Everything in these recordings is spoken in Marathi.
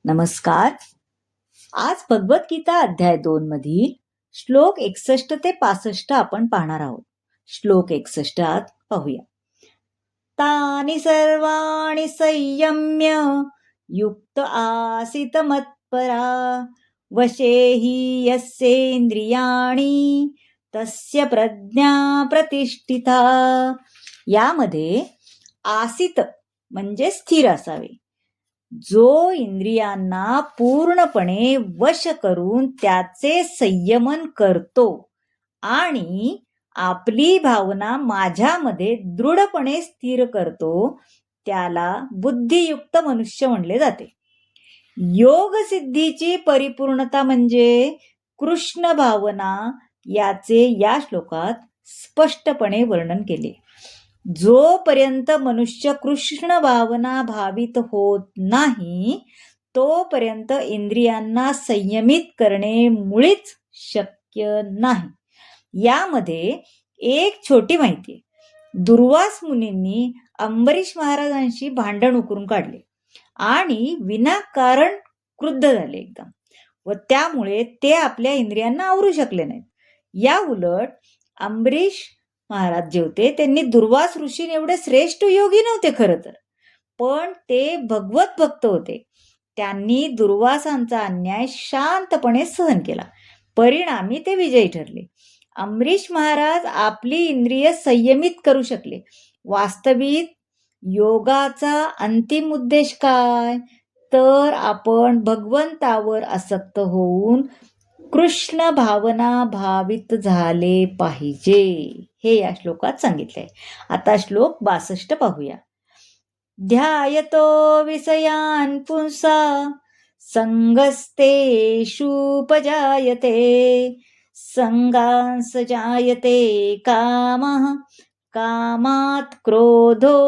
नमस्कार. आज भगवद्गीता अध्याय 2 मधील श्लोक 61 ते 65 आपण पाहणार आहोत. श्लोक 61 आज पाहूया. तानि सर्वाणि संयम्य युक्त आसीत मत्परा वशे हि यस्येंद्रियाणि तस्य प्रज्ञा प्रतिष्ठिता. यामध्ये आसीत म्हणजे स्थिर असावे, जो इंद्रियांना पूर्णपणे वश करून त्याचे संयमन करतो आणि आपली भावना माझ्यामध्ये दृढपणे स्थिर करतो, त्याला बुद्धियुक्त मनुष्य म्हणले जाते. योग सिद्धीची परिपूर्णता म्हणजे कृष्ण भावना, याचे या श्लोकात स्पष्टपणे वर्णन केले. जोपर्यंत मनुष्य कृष्ण भावना भावित होत नाही, तोपर्यंत इंद्रियांना संयमित करणे मुळीच शक्य नाही. यामध्ये एक छोटी माहिती आहे. दुर्वास मुनींनी अंबरीश महाराजांशी भांडण उकरून काढले आणि विनाकारण क्रुद्ध झाले एकदम, व त्यामुळे ते आपल्या इंद्रियांना आवरू शकले नाहीत. या उलट अंबरीश महाराज जे होते त्यांनी दुर्वास ऋषी एवढे श्रेष्ठ योगी नव्हते खरं तर, पण ते भगवत भक्त होते. त्यांनी दुर्वासांचा अन्याय शांतपणे सहन केला. परिणामी ते विजयी ठरले. अंबरीश महाराज आपली इंद्रिय संयमित करू शकले. वास्तविक योगाचा अंतिम उद्देश काय? तर आपण भगवंतावर आसक्त होऊन कृष्ण भावना भावित झाले पाहिजे, हे या श्लोकात सांगितलंय. आता श्लोक 62 पाहूया. ध्यायतो विषयान् पुंसा संगस्तेषुपजायते संगांस जायते कामः कामात् क्रोधोभिजायते.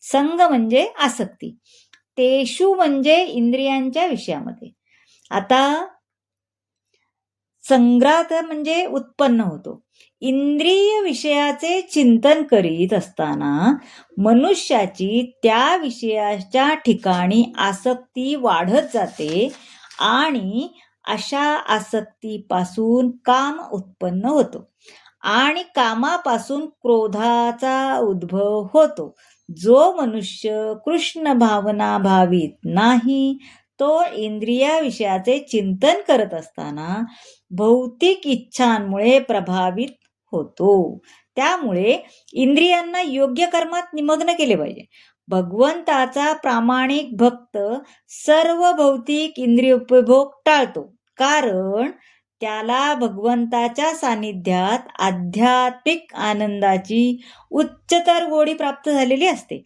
संग म्हणजे आसक्ती, तेषु म्हणजे इंद्रियांच्या विषयामध्ये. आता संग्रात म्हणजे उत्पन्न होतो. इंद्रिय विषयाचे चिंतन करीत असताना मनुष्याची त्या विषयाच्या ठिकाणी आसक्ती वाढत जाते आणि अशा आसक्तीपासून काम उत्पन्न होतो आणि कामापासून क्रोधाचा उद्भव होतो. जो मनुष्य कृष्ण भावना भावित नाही, तो इंद्रिया विषयाचे चिंतन करत असताना भौतिक इच्छांमुळे प्रभावित होतो. त्यामुळे इंद्रियांना योग्य कर्मात निमग्न केले पाहिजे. भगवंताचा प्रामाणिक भक्त सर्व भौतिक इंद्रिय उपभोग टाळतो, कारण त्याला भगवंताच्या सानिध्यात आध्यात्मिक आनंदाची उच्चतर गोडी प्राप्त झालेली असते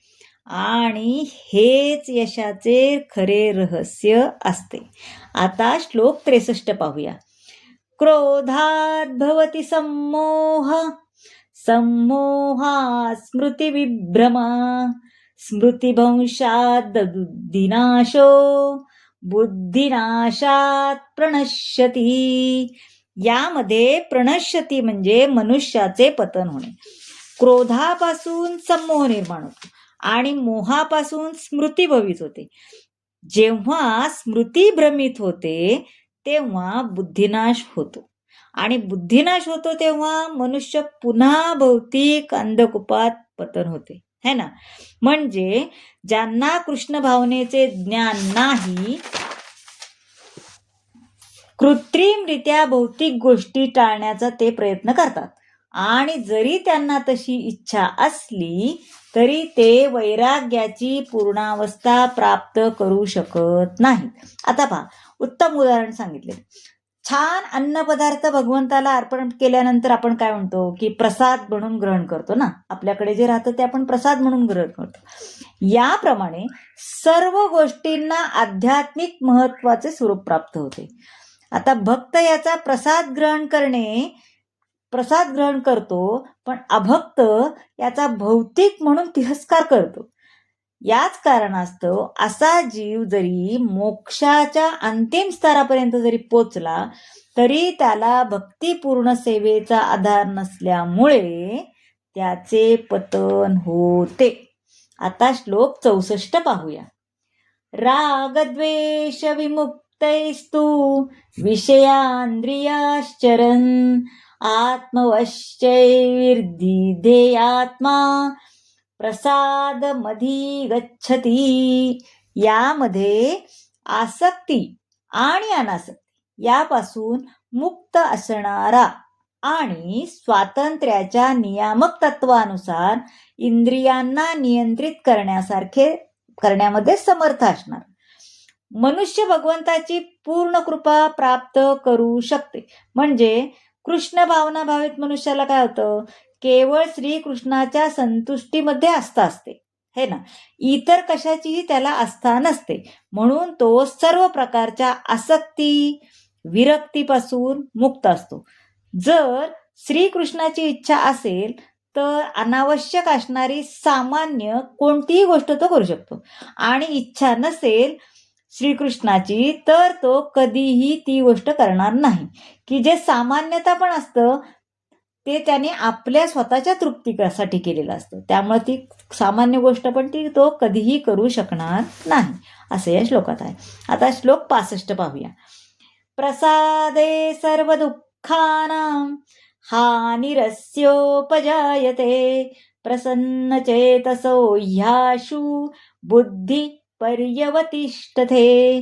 आणि हेच यशाचे खरे रहस्य असते. आता श्लोक 63 पाहूया. क्रोधात् भवति सम्मोह सम्मोहात् स्मृतिविभ्रमा स्मृतिभंशात् बुद्धिनाशो बुद्धिनाशात् प्रणश्यति. यामध्ये प्रणश्यति म्हणजे मनुष्याचे पतन होणे. क्रोधापासून सम्मोह निर्माण होतो आणि मोहापासून स्मृती भवित होते. जेव्हा स्मृती भ्रमित होते तेव्हा बुद्धिनाश होतो आणि बुद्धिनाश होतो तेव्हा मनुष्य पुन्हा भौतिक अंधकूपात पतन होते, है ना. म्हणजे ज्यांना कृष्ण भावनेचे ज्ञान नाही, कृत्रिमरित्या भौतिक गोष्टी टाळण्याचा ते प्रयत्न करतात आणि जरी त्यांना तशी इच्छा असली तरी ते वैराग्याची पूर्णावस्था प्राप्त करू शकत नाहीत. आता पहा, उत्तम उदाहरण सांगितले. छान अन्न पदार्थ भगवंताला अर्पण केल्यानंतर आपण काय म्हणतो की प्रसाद म्हणून ग्रहण करतो ना. आपल्याकडे जे राहतं ते आपण प्रसाद म्हणून ग्रहण करतो. याप्रमाणे सर्व गोष्टींना आध्यात्मिक महत्वाचे स्वरूप प्राप्त होते. आता भक्त याचा प्रसाद ग्रहण करतो, पण अभक्त याचा भौतिक म्हणून तिरस्कार करतो. याच कारणास्तव असा जीव जरी मोक्षाच्या अंतिम स्तरापर्यंत जरी पोचला तरी त्याला भक्तिपूर्ण सेवेचा आधार नसल्यामुळे त्याचे पतन होते. आता श्लोक 64 पाहूया. रागद्वेषविमुक्तैस्तु विषयान्द्रियाश्चरन् आत्मवश्चैर्दिधेयात्मा प्रसादमधी गच्छति. यामध्ये आसक्ती आणि अनासक्ती यापासून मुक्त असणारा आणि स्वातंत्र्याच्या नियामक तत्वानुसार इंद्रियांना नियंत्रित करण्यामध्ये समर्थ असणार मनुष्य भगवंताची पूर्ण कृपा प्राप्त करू शकते. म्हणजे कृष्ण भावना भावित मनुष्याला काय होतं, केवळ श्रीकृष्णाच्या संतुष्टीमध्ये आस्था असते, है ना. इतर कशाचीही त्याला आस्था नसते. म्हणून तो सर्व प्रकारच्या आसक्ती विरक्तीपासून मुक्त असतो. जर श्रीकृष्णाची इच्छा असेल तर अनावश्यक असणारी सामान्य कोणतीही गोष्ट तो करू शकतो, आणि इच्छा नसेल श्रीकृष्णाची तर तो कधीही ती गोष्ट करणार नाही. की जे सामान्यता पण असतं ते त्याने आपल्या स्वतःच्या तृप्तीसाठी केलेलं असतं, त्यामुळे ती सामान्य गोष्ट पण तो कधीही करू शकणार नाही, असं या श्लोकात आहे. आता श्लोक 65 पाहूया. प्रसादे सर्व दुःखानां हानिरस्योपजायते प्रसन्नचेतसो ह्याशु बुद्धी पर्यवतिष्ठते.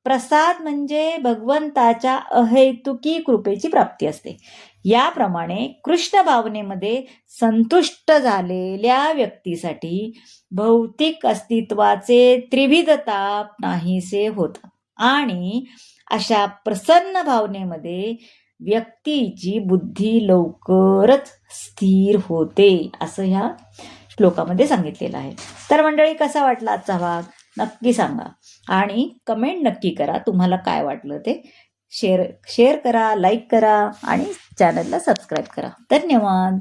प्रसाद म्हणजे भगवंताच्या अहेतुकी कृपेची प्राप्ती असते. याप्रमाणे कृष्ण भावनेमध्ये संतुष्ट झालेल्या व्यक्तीसाठी भौतिक अस्तित्वाचे त्रिविध ताप नाहीसे होतात, आणि अशा प्रसन्न भावनेमध्ये व्यक्तीची बुद्धी लवकरच स्थिर होते, असं ह्या श्लोकामध्ये सांगितलेलं आहे. तर मंडळी, कसा वाटला आजचा भाग नक्की सांगा, आणि कमेंट नक्की करा तुम्हाला काय वाटलं ते. शेअर करा, लाईक करा, आणि चॅनलला सबस्क्राईब करा. धन्यवाद.